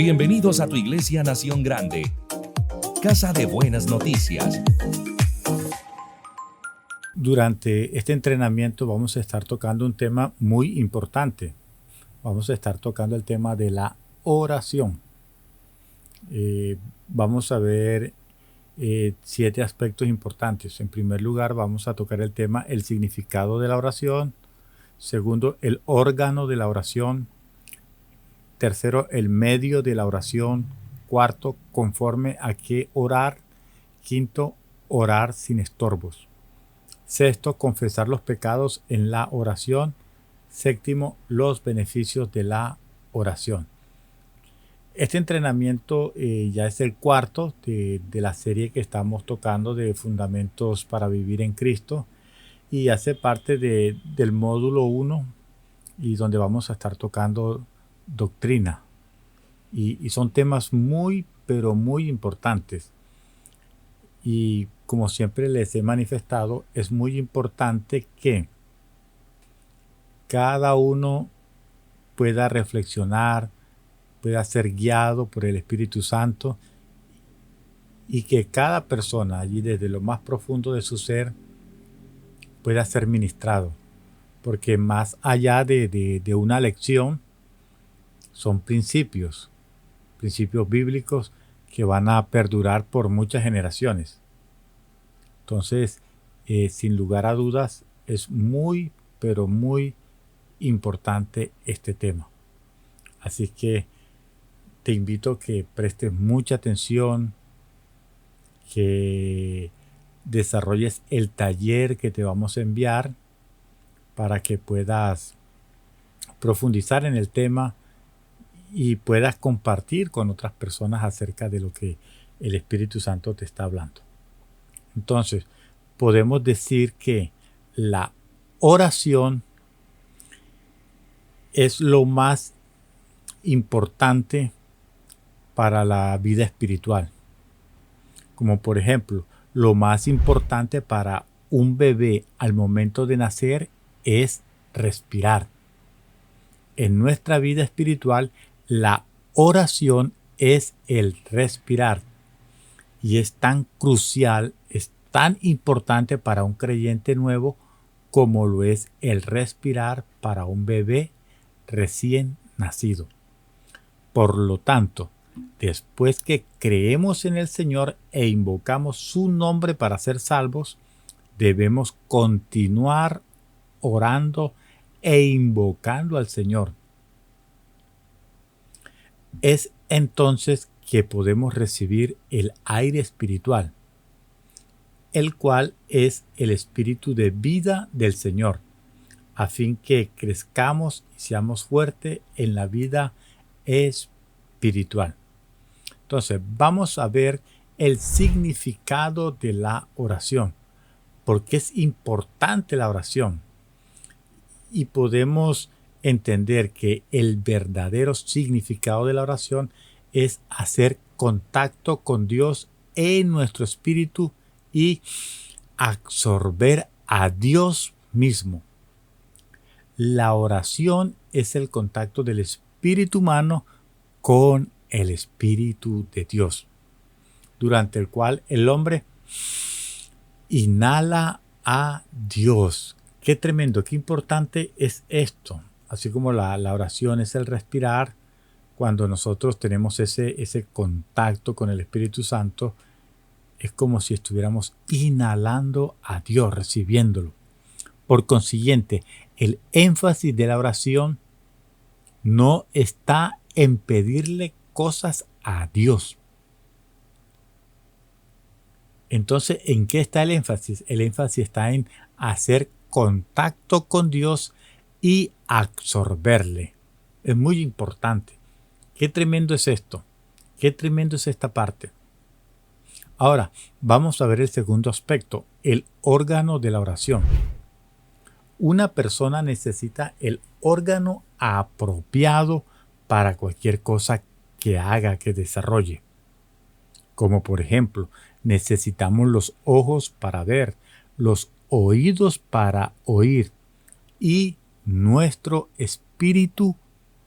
Bienvenidos a tu iglesia Nación Grande, casa de buenas noticias. Durante este entrenamiento vamos a estar tocando un tema muy importante. Vamos a estar tocando el tema de la oración. Vamos a ver 7 aspectos importantes. En primer lugar, vamos a tocar el tema, el significado de la oración. Segundo, el órgano de la oración. Tercero, el medio de la oración. Cuarto, conforme a qué orar. Quinto, orar sin estorbos. Sexto, confesar los pecados en la oración. Séptimo, los beneficios de la oración. Este entrenamiento ya es el cuarto de la serie que estamos tocando de Fundamentos para Vivir en Cristo y hace parte del módulo 1 y donde vamos a estar tocando doctrina. Y son temas muy, pero muy importantes. Y como siempre les he manifestado, es muy importante que cada uno pueda reflexionar, pueda ser guiado por el Espíritu Santo y que cada persona allí desde lo más profundo de su ser pueda ser ministrado. Porque más allá de una lección son principios bíblicos que van a perdurar por muchas generaciones. Entonces, sin lugar a dudas, es muy, pero muy importante este tema. Así que te invito a que prestes mucha atención, que desarrolles el taller que te vamos a enviar para que puedas profundizar en el tema y puedas compartir con otras personas acerca de lo que el Espíritu Santo te está hablando. Entonces, podemos decir que la oración es lo más importante para la vida espiritual. Como por ejemplo, lo más importante para un bebé al momento de nacer es respirar. En nuestra vida espiritual, la oración es el respirar. Y es tan crucial, es tan importante para un creyente nuevo como lo es el respirar para un bebé recién nacido. Por lo tanto, después que creemos en el Señor e invocamos su nombre para ser salvos, debemos continuar orando e invocando al Señor. Es entonces que podemos recibir el aire espiritual, el cual es el espíritu de vida del Señor, a fin que crezcamos y seamos fuertes en la vida espiritual. Entonces, vamos a ver el significado de la oración, porque es importante la oración y podemos entender que el verdadero significado de la oración es hacer contacto con Dios en nuestro espíritu y absorber a Dios mismo. La oración es el contacto del espíritu humano con el espíritu de Dios, durante el cual el hombre inhala a Dios. Qué tremendo, qué importante es esto. Así como la oración es el respirar, cuando nosotros tenemos ese contacto con el Espíritu Santo, es como si estuviéramos inhalando a Dios, recibiéndolo. Por consiguiente, el énfasis de la oración no está en pedirle cosas a Dios. Entonces, ¿en qué está el énfasis? El énfasis está en hacer contacto con Dios y absorberle. Es muy importante. Qué tremendo es esto. Qué tremendo es esta parte. Ahora, vamos a ver el segundo aspecto, el órgano de la oración. Una persona necesita el órgano apropiado para cualquier cosa que haga, que desarrolle. Como por ejemplo, necesitamos los ojos para ver, los oídos para oír y nuestro espíritu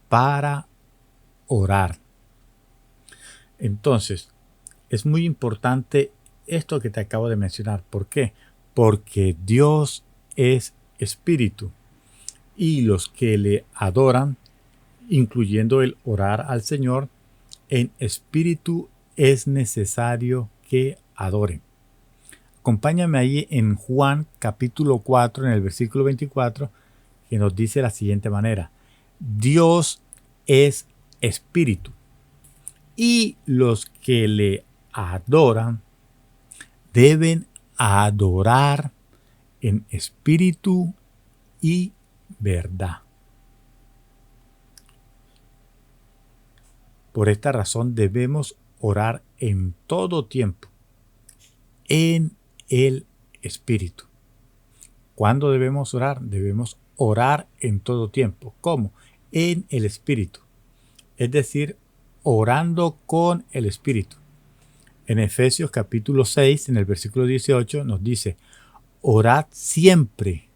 para orar. Entonces, es muy importante esto que te acabo de mencionar. ¿Por qué? Porque Dios es espíritu y los que le adoran, incluyendo el orar al Señor, en espíritu es necesario que adoren. Acompáñame ahí en Juan capítulo 4, en el versículo 24, que nos dice de la siguiente manera: Dios es espíritu y los que le adoran deben adorar en espíritu y verdad. Por esta razón debemos orar en todo tiempo en el espíritu. ¿Cuándo debemos orar? Debemos orar en todo tiempo. ¿Cómo? En el espíritu. Es decir, orando con el espíritu. En Efesios capítulo 6, en el versículo 18, nos dice: orad siempre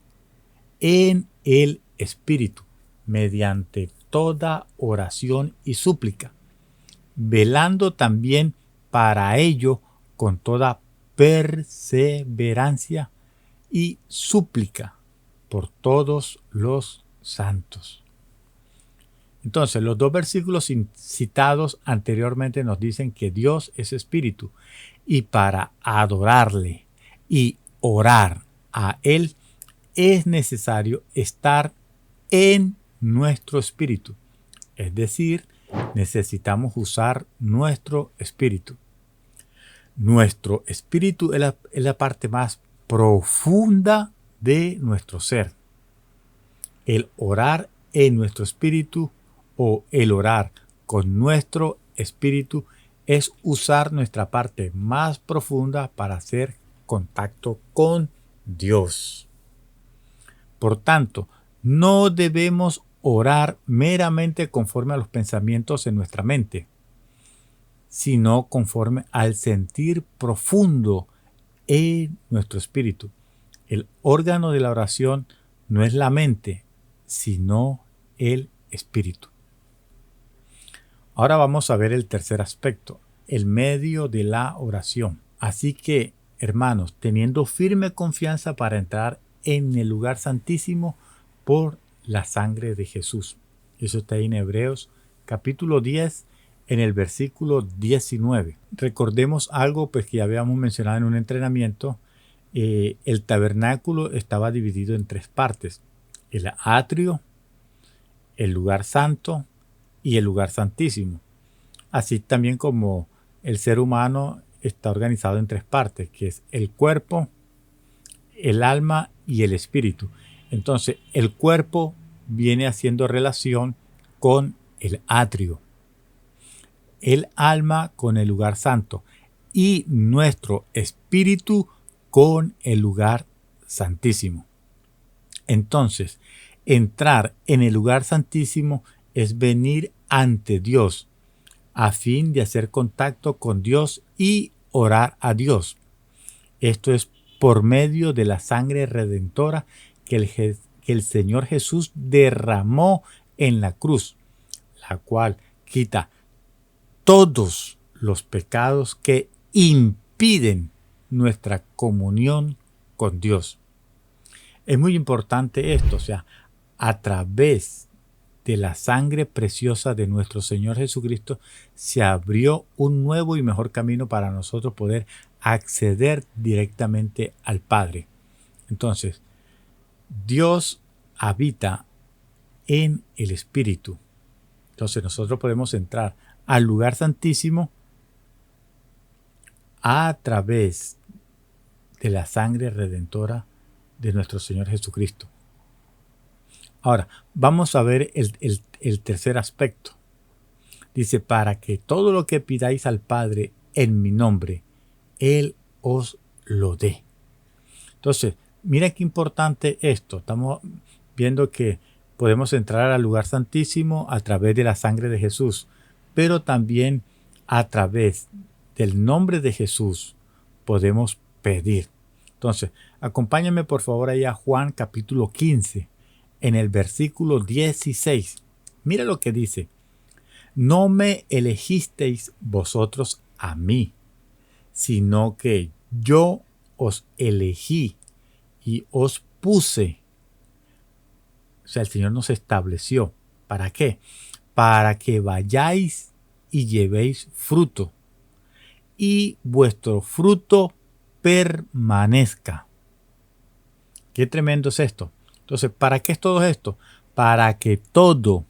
en el espíritu, mediante toda oración y súplica, velando también para ello con toda perseverancia y súplica por todos los santos. Entonces, los dos versículos citados anteriormente nos dicen que Dios es espíritu y para adorarle y orar a Él es necesario estar en nuestro espíritu. Es decir, necesitamos usar nuestro espíritu. Nuestro espíritu es la parte más profunda de nuestro ser. El orar en nuestro espíritu o el orar con nuestro espíritu es usar nuestra parte más profunda para hacer contacto con Dios. Por tanto, no debemos orar meramente conforme a los pensamientos en nuestra mente, sino conforme al sentir profundo en nuestro espíritu. El órgano de la oración no es la mente, sino el espíritu. Ahora vamos a ver el tercer aspecto, el medio de la oración. Así que, hermanos, teniendo firme confianza para entrar en el lugar santísimo por la sangre de Jesús. Eso está ahí en Hebreos capítulo 10, en el versículo 19. Recordemos algo pues, que ya habíamos mencionado en un entrenamiento. El tabernáculo estaba dividido en tres partes: el atrio, el lugar santo y el lugar santísimo. Así también como el ser humano está organizado en tres partes, que es el cuerpo, el alma y el espíritu. Entonces, el cuerpo viene haciendo relación con el atrio, el alma con el lugar santo y nuestro espíritu con el lugar santísimo. Entonces, entrar en el lugar santísimo es venir ante Dios a fin de hacer contacto con Dios y orar a Dios. Esto es por medio de la sangre redentora que el Señor Jesús derramó en la cruz, la cual quita todos los pecados que impiden nuestra comunión con Dios. Es muy importante esto, o sea, a través de la sangre preciosa de nuestro Señor Jesucristo se abrió un nuevo y mejor camino para nosotros poder acceder directamente al Padre. Entonces, Dios habita en el Espíritu. Entonces nosotros podemos entrar al lugar santísimo a través de la sangre redentora de nuestro Señor Jesucristo. Ahora, vamos a ver el tercer aspecto. Dice: para que todo lo que pidáis al Padre en mi nombre, Él os lo dé. Entonces, mira qué importante esto. Estamos viendo que podemos entrar al lugar santísimo a través de la sangre de Jesús, pero también a través del nombre de Jesús podemos pedir. Entonces, acompáñame por favor ahí a Juan capítulo 15, en el versículo 16. Mira lo que dice: no me elegisteis vosotros a mí, sino que yo os elegí y os puse. O sea, el Señor nos estableció. ¿Para qué? Para que vayáis y llevéis fruto, y vuestro fruto permanezca. Qué tremendo es esto. Entonces, ¿para qué es todo esto? Para que todo,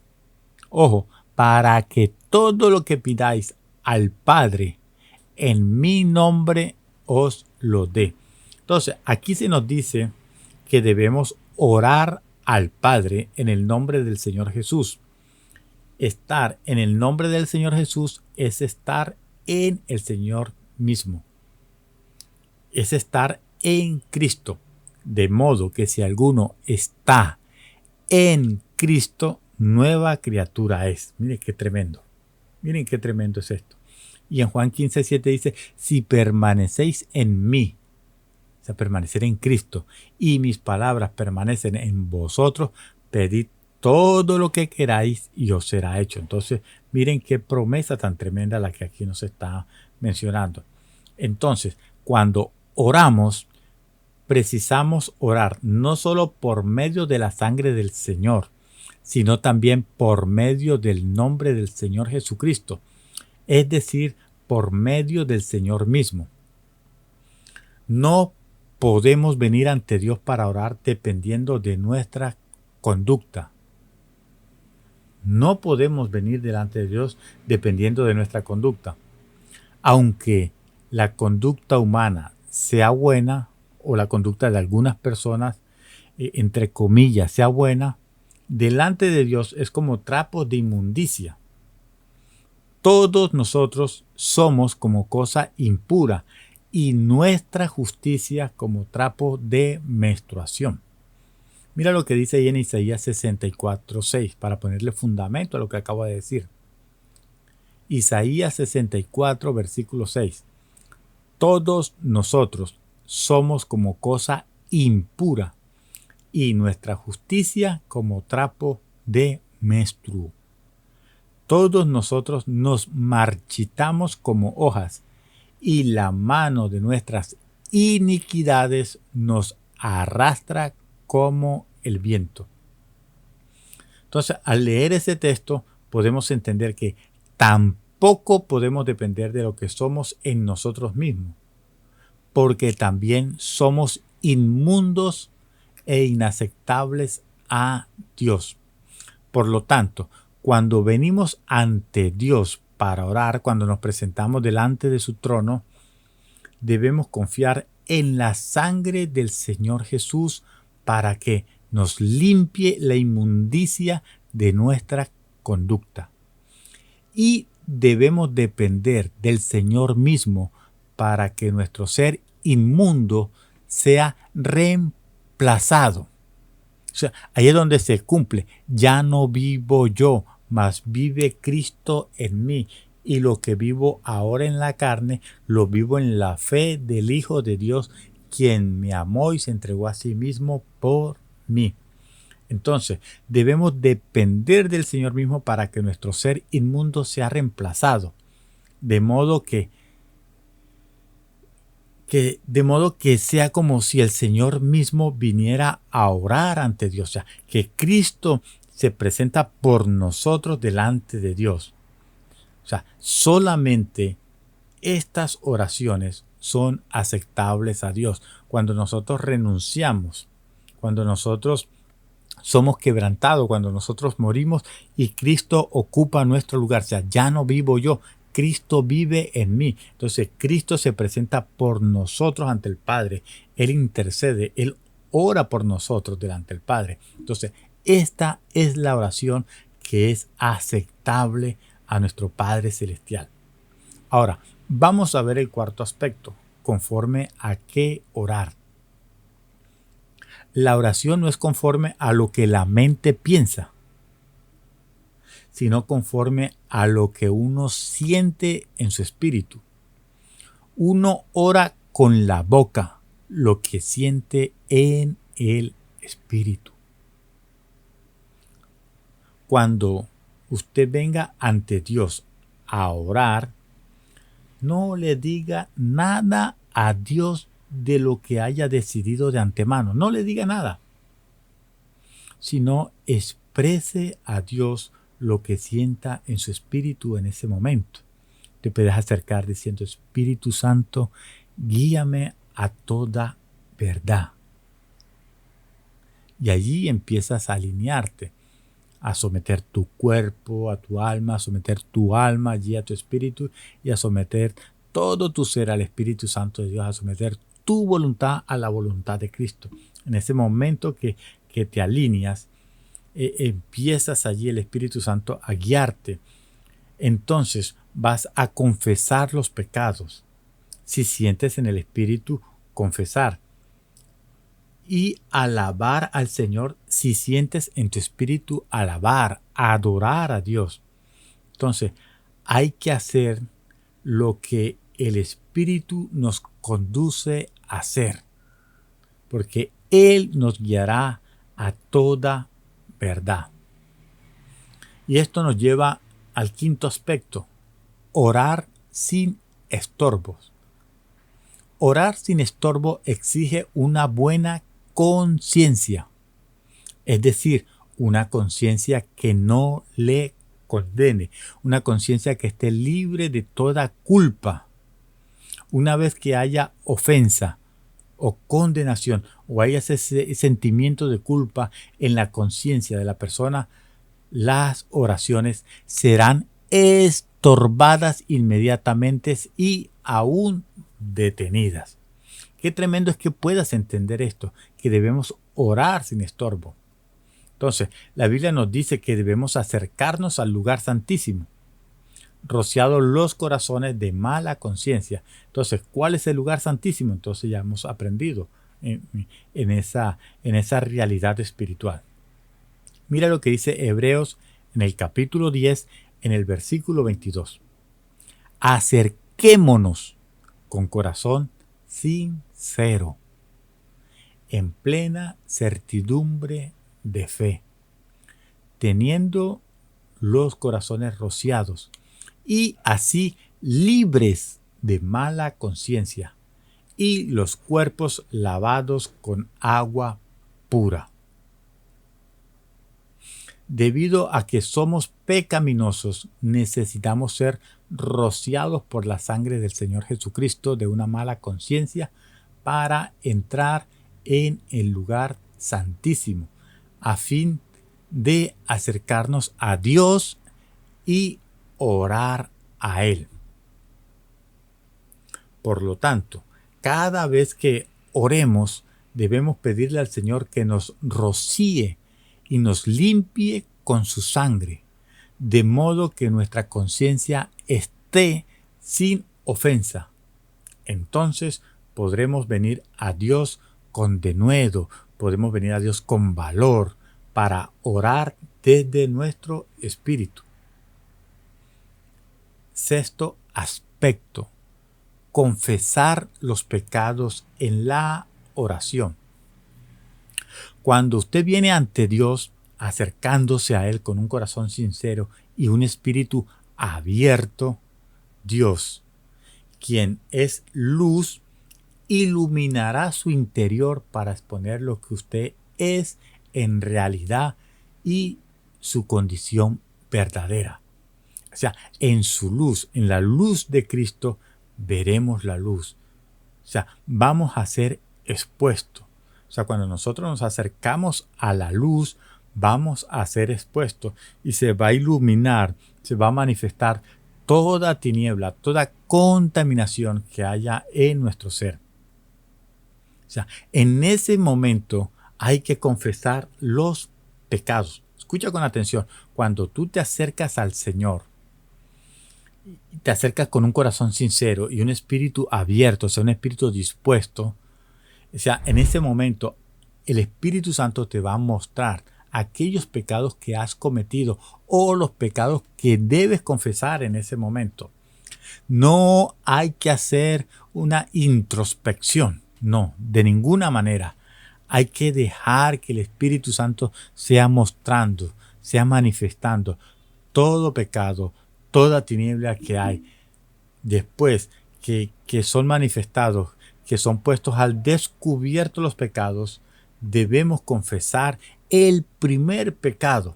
ojo, para que todo lo que pidáis al Padre en mi nombre os lo dé. Entonces, aquí se nos dice que debemos orar al Padre en el nombre del Señor Jesús. Estar en el nombre del Señor Jesús es estar en el Señor mismo. Es estar en Cristo. De modo que si alguno está en Cristo, nueva criatura es. Miren qué tremendo. Miren qué tremendo es esto. Y en Juan 15:7 dice, si permanecéis en mí, o sea, permanecer en Cristo, y mis palabras permanecen en vosotros, pedid todo lo que queráis y os será hecho. Entonces, miren qué promesa tan tremenda la que aquí nos está mencionando. Entonces, cuando oramos, precisamos orar no solo por medio de la sangre del Señor, sino también por medio del nombre del Señor Jesucristo, es decir, por medio del Señor mismo. No podemos venir ante Dios para orar dependiendo de nuestra conducta. No podemos venir delante de Dios dependiendo de nuestra conducta. Aunque la conducta humana sea buena, o la conducta de algunas personas, entre comillas, sea buena, delante de Dios es como trapos de inmundicia. Todos nosotros somos como cosa impura y nuestra justicia como trapo de menstruación. Mira lo que dice ahí en Isaías 64:6 para ponerle fundamento a lo que acabo de decir. Isaías 64, versículo 6. Todos nosotros somos como cosa impura y nuestra justicia como trapo de menstruo. Todos nosotros nos marchitamos como hojas y la mano de nuestras iniquidades nos arrastra como el viento. Entonces, al leer ese texto, podemos entender que tampoco podemos depender de lo que somos en nosotros mismos, porque también somos inmundos e inaceptables a Dios. Por lo tanto, cuando venimos ante Dios para orar, cuando nos presentamos delante de su trono, debemos confiar en la sangre del Señor Jesús para que nos limpie la inmundicia de nuestra conducta. Y debemos depender del Señor mismo para que nuestro ser inmundo sea reemplazado. O sea, ahí es donde se cumple. Ya no vivo yo, mas vive Cristo en mí. Y lo que vivo ahora en la carne, lo vivo en la fe del Hijo de Dios, quien me amó y se entregó a sí mismo por mí. Entonces, debemos depender del Señor mismo para que nuestro ser inmundo sea reemplazado. De modo que sea como si el Señor mismo viniera a orar ante Dios. O sea, que Cristo se presenta por nosotros delante de Dios. O sea, solamente estas oraciones son aceptables a Dios. Cuando nosotros renunciamos, cuando nosotros somos quebrantados, cuando nosotros morimos y Cristo ocupa nuestro lugar. O sea, ya no vivo yo, Cristo vive en mí. Entonces Cristo se presenta por nosotros ante el Padre. Él intercede, Él ora por nosotros delante del Padre. Entonces esta es la oración que es aceptable a nuestro Padre Celestial. Ahora, vamos a ver el cuarto aspecto, conforme a qué orar. La oración no es conforme a lo que la mente piensa, sino conforme a lo que uno siente en su espíritu. Uno ora con la boca lo que siente en el espíritu. Cuando usted venga ante Dios a orar, no le diga nada a Dios de lo que haya decidido de antemano. No le diga nada, sino exprese a Dios lo que sienta en su espíritu en ese momento. Te puedes acercar diciendo: Espíritu Santo, guíame a toda verdad. Y allí empiezas a alinearte, a someter tu cuerpo a tu alma, a someter tu alma allí a tu espíritu y a someter todo tu ser al Espíritu Santo de Dios, a someter tu voluntad a la voluntad de Cristo. En ese momento que te alineas, empiezas allí el Espíritu Santo a guiarte. Entonces vas a confesar los pecados. Si sientes en el Espíritu, confesar. Y alabar al Señor si sientes en tu espíritu alabar, adorar a Dios. Entonces, hay que hacer lo que el Espíritu nos conduce a hacer, porque Él nos guiará a toda verdad. Y esto nos lleva al quinto aspecto: orar sin estorbos. Orar sin estorbo exige una buena conciencia, es decir, una conciencia que no le condene, una conciencia que esté libre de toda culpa. Una vez que haya ofensa o condenación o haya ese sentimiento de culpa en la conciencia de la persona, las oraciones serán estorbadas inmediatamente y aún detenidas. Qué tremendo es que puedas entender esto, que debemos orar sin estorbo. Entonces, la Biblia nos dice que debemos acercarnos al lugar santísimo, rociados los corazones de mala conciencia. Entonces, ¿cuál es el lugar santísimo? Entonces ya hemos aprendido en esa realidad espiritual. Mira lo que dice Hebreos en el capítulo 10, en el versículo 22. Acerquémonos con corazón sincero, en plena certidumbre de fe, teniendo los corazones rociados y así libres de mala conciencia y los cuerpos lavados con agua pura. Debido a que somos pecaminosos, necesitamos ser rociados por la sangre del Señor Jesucristo de una mala conciencia para entrar en el lugar santísimo, a fin de acercarnos a Dios y orar a Él. Por lo tanto, cada vez que oremos, debemos pedirle al Señor que nos rocíe y nos limpie con su sangre, de modo que nuestra conciencia esté sin ofensa. Entonces podremos venir a Dios con denuedo, podemos venir a Dios con valor para orar desde nuestro espíritu. Sexto aspecto: confesar los pecados en la oración. Cuando usted viene ante Dios, acercándose a Él con un corazón sincero y un espíritu abierto, Dios, quien es luz, iluminará su interior para exponer lo que usted es en realidad y su condición verdadera. O sea, en su luz, en la luz de Cristo, veremos la luz. O sea, vamos a ser expuestos. O sea, cuando nosotros nos acercamos a la luz, vamos a ser expuestos y se va a iluminar, se va a manifestar toda tiniebla, toda contaminación que haya en nuestro ser. O sea, en ese momento hay que confesar los pecados. Escucha con atención. Cuando tú te acercas al Señor, te acercas con un corazón sincero y un espíritu abierto, o sea, un espíritu dispuesto, o sea, en ese momento el Espíritu Santo te va a mostrar aquellos pecados que has cometido o los pecados que debes confesar en ese momento. No hay que hacer una introspección, no, de ninguna manera. Hay que dejar que el Espíritu Santo sea mostrando, sea manifestando todo pecado, toda tiniebla que hay, después que son manifestados, que son puestos al descubierto los pecados, debemos confesar el primer pecado.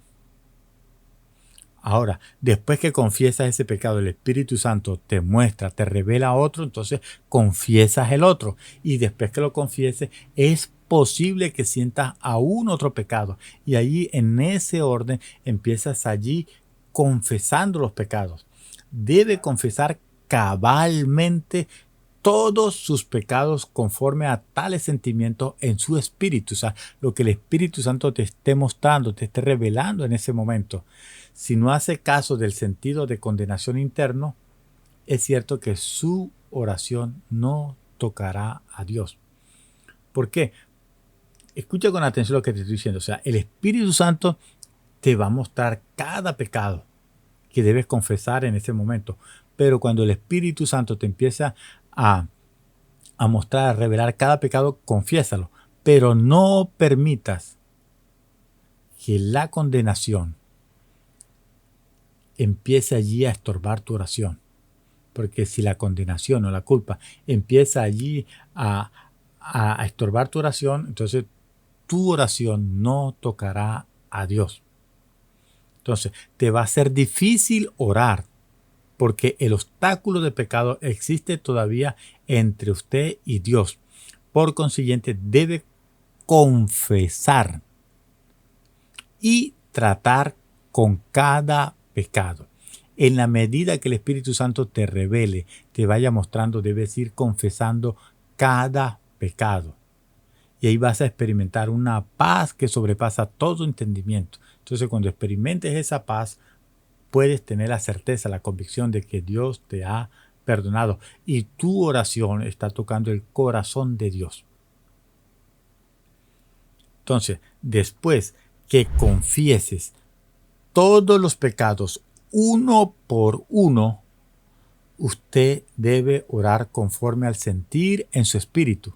Ahora, después que confiesas ese pecado, el Espíritu Santo te muestra, te revela otro, entonces confiesas el otro. Y después que lo confieses, es posible que sientas aún otro pecado. Y allí, en ese orden, empiezas allí confesando los pecados. Debe confesar cabalmente todos sus pecados conforme a tales sentimientos en su espíritu. O sea, lo que el Espíritu Santo te esté mostrando, te esté revelando en ese momento. Si no hace caso del sentido de condenación interno, es cierto que su oración no tocará a Dios. ¿Por qué? Escucha con atención lo que te estoy diciendo. O sea, el Espíritu Santo te va a mostrar cada pecado que debes confesar en ese momento. Pero cuando el Espíritu Santo te empieza a mostrar, a revelar cada pecado, confiésalo. Pero no permitas que la condenación empiece allí a estorbar tu oración. Porque si la condenación o la culpa empieza allí a estorbar tu oración, entonces tu oración no tocará a Dios. Entonces te va a ser difícil orar porque el obstáculo de pecado existe todavía entre usted y Dios. Por consiguiente, debe confesar y tratar con cada pecado. En la medida que el Espíritu Santo te revele, te vaya mostrando, debes ir confesando cada pecado. Y ahí vas a experimentar una paz que sobrepasa todo entendimiento. Entonces, cuando experimentes esa paz, puedes tener la certeza, la convicción de que Dios te ha perdonado. Y tu oración está tocando el corazón de Dios. Entonces, después que confieses todos los pecados uno por uno, usted debe orar conforme al sentir en su espíritu.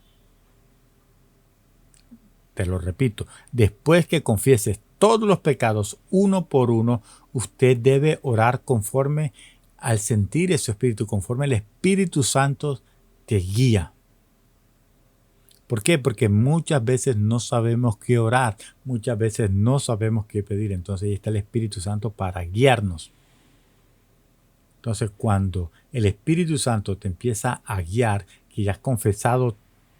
Te lo repito, después que confieses todos los pecados uno por uno, usted debe orar conforme al sentir en su espíritu, conforme el Espíritu Santo te guía. ¿Por qué? Porque muchas veces no sabemos qué orar, muchas veces no sabemos qué pedir. Entonces ahí está el Espíritu Santo para guiarnos. Entonces cuando el Espíritu Santo te empieza a guiar, que ya has confesado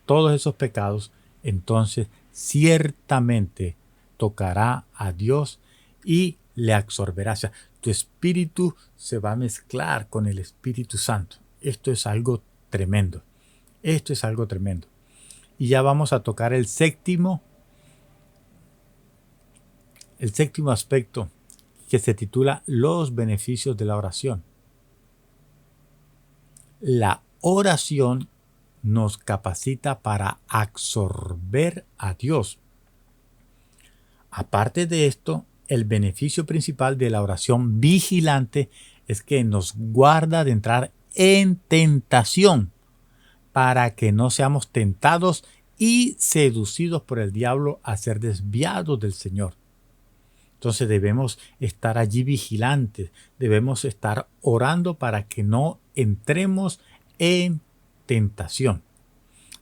todos esos pecados, entonces ciertamente tocará a Dios y le absorberá. O sea, tu espíritu se va a mezclar con el Espíritu Santo. Esto es algo tremendo. Esto es algo tremendo. Y ya vamos a tocar el séptimo aspecto, que se titula Los beneficios de la oración. La oración nos capacita para absorber a Dios. Aparte de esto, el beneficio principal de la oración vigilante es que nos guarda de entrar en tentación, para que no seamos tentados y seducidos por el diablo a ser desviados del Señor. Entonces debemos estar allí vigilantes, debemos estar orando para que no entremos en tentación.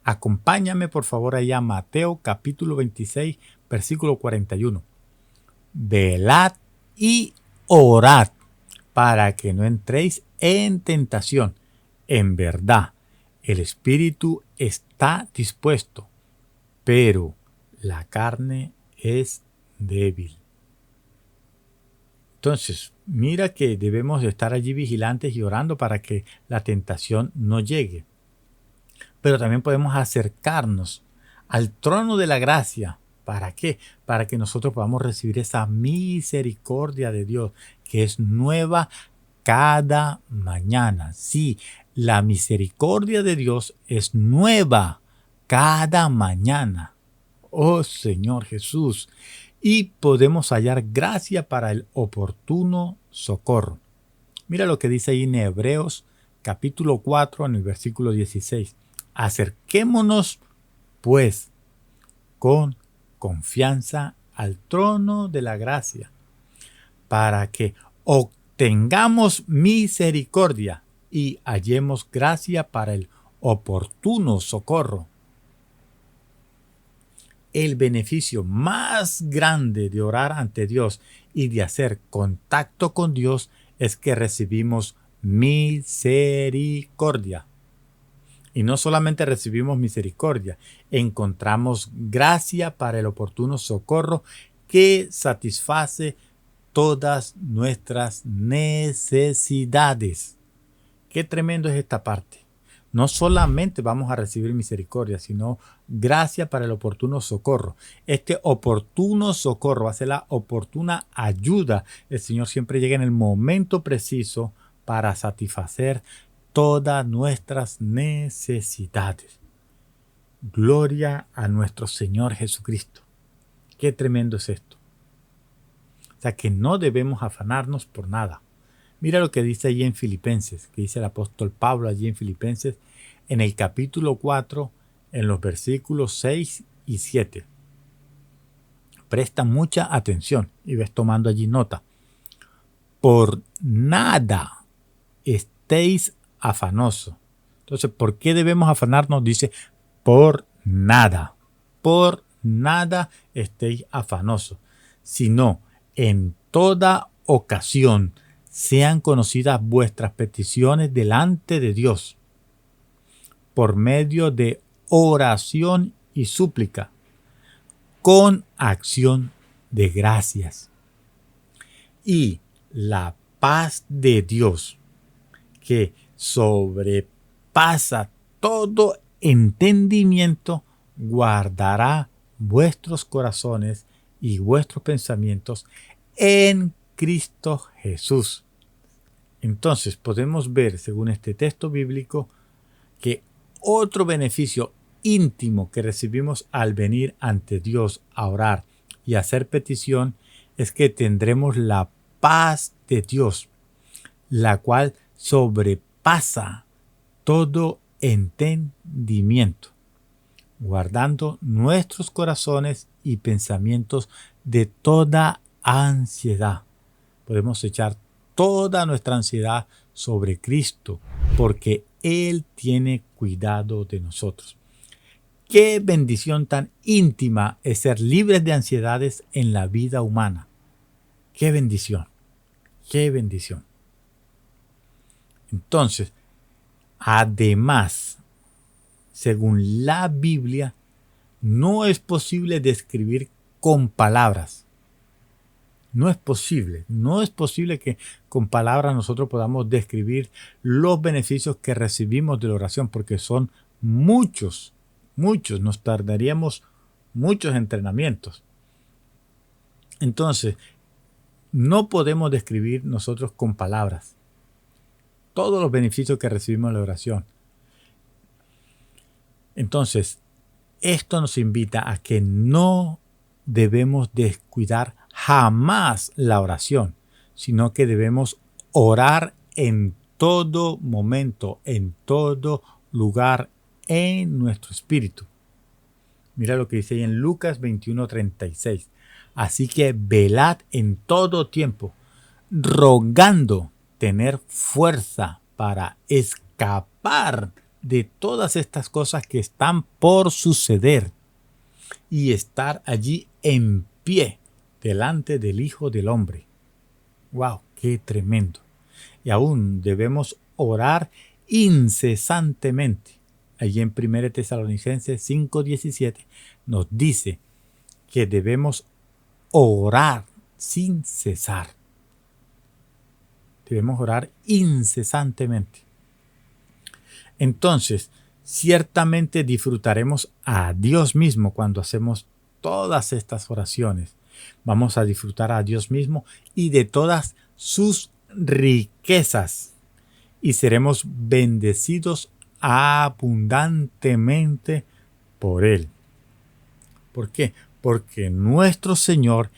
Acompáñame por favor allá a Mateo capítulo 26, versículo 41. Velad y orad para que no entréis en tentación. En verdad, el espíritu está dispuesto, pero la carne es débil. Entonces, mira que debemos estar allí vigilantes y orando para que la tentación no llegue. Pero también podemos acercarnos al trono de la gracia. ¿Para qué? Para que nosotros podamos recibir esa misericordia de Dios que es nueva cada mañana. Sí, la misericordia de Dios es nueva cada mañana. Oh Señor Jesús. Y podemos hallar gracia para el oportuno socorro. Mira lo que dice ahí en Hebreos capítulo 4 en el versículo 16. Acerquémonos pues con confianza al trono de la gracia para que obtengamos misericordia y hallemos gracia para el oportuno socorro. El beneficio más grande de orar ante Dios y de hacer contacto con Dios es que recibimos misericordia. Y no solamente recibimos misericordia, encontramos gracia para el oportuno socorro que satisface todas nuestras necesidades. Qué tremendo es esta parte. No solamente vamos a recibir misericordia, sino gracia para el oportuno socorro. Este oportuno socorro va a ser la oportuna ayuda. El Señor siempre llega en el momento preciso para satisfacer todas nuestras necesidades. Gloria a nuestro Señor Jesucristo. Qué tremendo es esto. O sea que no debemos afanarnos por nada. Mira lo que dice allí en Filipenses, que dice el apóstol Pablo allí en Filipenses, en el capítulo 4, en los versículos 6 y 7. Presta mucha atención y ves tomando allí nota. Por nada estéis afanosos. Entonces, ¿por qué debemos afanarnos? Dice, por nada. Por nada estéis afanosos, sino en toda ocasión sean conocidas vuestras peticiones delante de Dios por medio de oración y súplica, con acción de gracias. Y la paz de Dios, que sobrepasa todo entendimiento, guardará vuestros corazones y vuestros pensamientos en Cristo Jesús. Entonces podemos ver, según este texto bíblico, que otro beneficio íntimo que recibimos al venir ante Dios a orar y hacer petición es que tendremos la paz de Dios, la cual sobrepasa todo entendimiento, guardando nuestros corazones y pensamientos de toda ansiedad. Podemos echar toda nuestra ansiedad sobre Cristo, porque Él tiene cuidado de nosotros. Qué bendición tan íntima es ser libres de ansiedades en la vida humana. Qué bendición, qué bendición. Entonces, además, según la Biblia, no es posible describir con palabras. No es posible que con palabras nosotros podamos describir los beneficios que recibimos de la oración, porque son muchos, nos tardaríamos muchos entrenamientos. Entonces, no podemos describir nosotros con palabras todos los beneficios que recibimos de la oración. Entonces, esto nos invita a que no debemos descuidar jamás la oración, sino que debemos orar en todo momento, en todo lugar, en nuestro espíritu. Mira lo que dice ahí en Lucas 21:36. Así que velad en todo tiempo, rogando tener fuerza para escapar de todas estas cosas que están por suceder y estar allí en pie delante del Hijo del Hombre. ¡Wow! ¡Qué tremendo! Y aún debemos orar incesantemente. Allí en 1 Tesalonicenses 5:17 nos dice que debemos orar sin cesar. Debemos orar incesantemente. Entonces, ciertamente disfrutaremos a Dios mismo cuando hacemos todas estas oraciones. Vamos a disfrutar a Dios mismo y de todas sus riquezas. Y seremos bendecidos abundantemente por Él. ¿Por qué? Porque nuestro Señor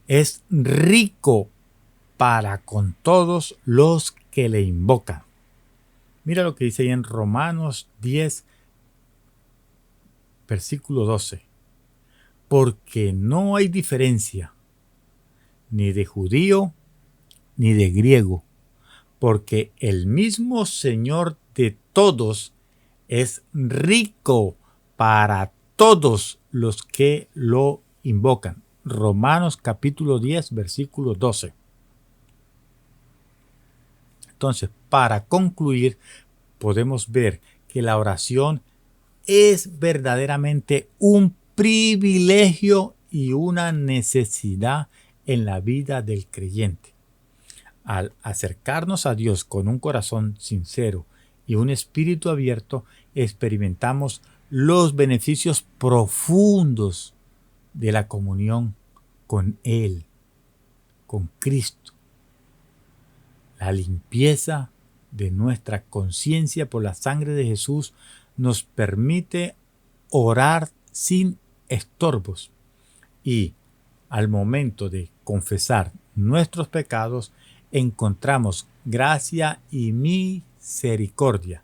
es rico para con todos los que le invocan. Mira lo que dice ahí en Romanos 10, versículo 12. Porque no hay diferencia ni de judío, ni de griego, porque el mismo Señor de todos es rico para todos los que lo invocan. Romanos capítulo 10, versículo 12. Entonces, para concluir, podemos ver que la oración es verdaderamente un privilegio y una necesidad en la vida del creyente. Al acercarnos a Dios con un corazón sincero y un espíritu abierto, experimentamos los beneficios profundos de la comunión con Él, con Cristo. La limpieza de nuestra conciencia por la sangre de Jesús nos permite orar sin estorbos y al momento de confesar nuestros pecados encontramos gracia y misericordia,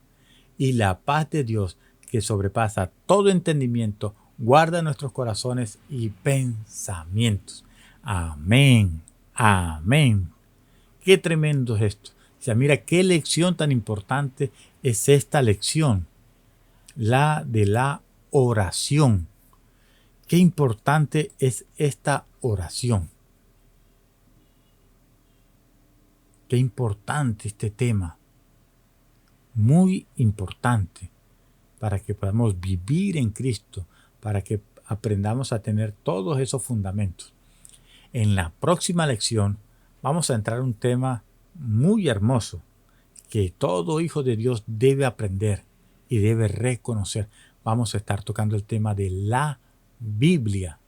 y la paz de Dios que sobrepasa todo entendimiento guarda nuestros corazones y pensamientos. Amén. Amén. Qué tremendo es esto. O sea, mira qué lección tan importante es esta lección, la de la oración. Qué importante es esta oración. Qué importante este tema. Muy importante para que podamos vivir en Cristo, para que aprendamos a tener todos esos fundamentos. En la próxima lección vamos a entrar a un tema muy hermoso que todo hijo de Dios debe aprender y debe reconocer. Vamos a estar tocando el tema de la Biblia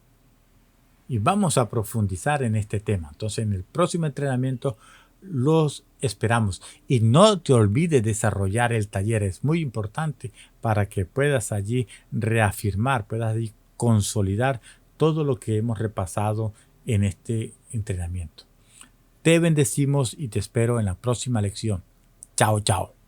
y vamos a profundizar en este tema. Entonces, en el próximo entrenamiento los esperamos. Y no te olvides desarrollar el taller. Es muy importante para que puedas allí reafirmar, puedas allí consolidar todo lo que hemos repasado en este entrenamiento. Te bendecimos y te espero en la próxima lección. Chao, chao.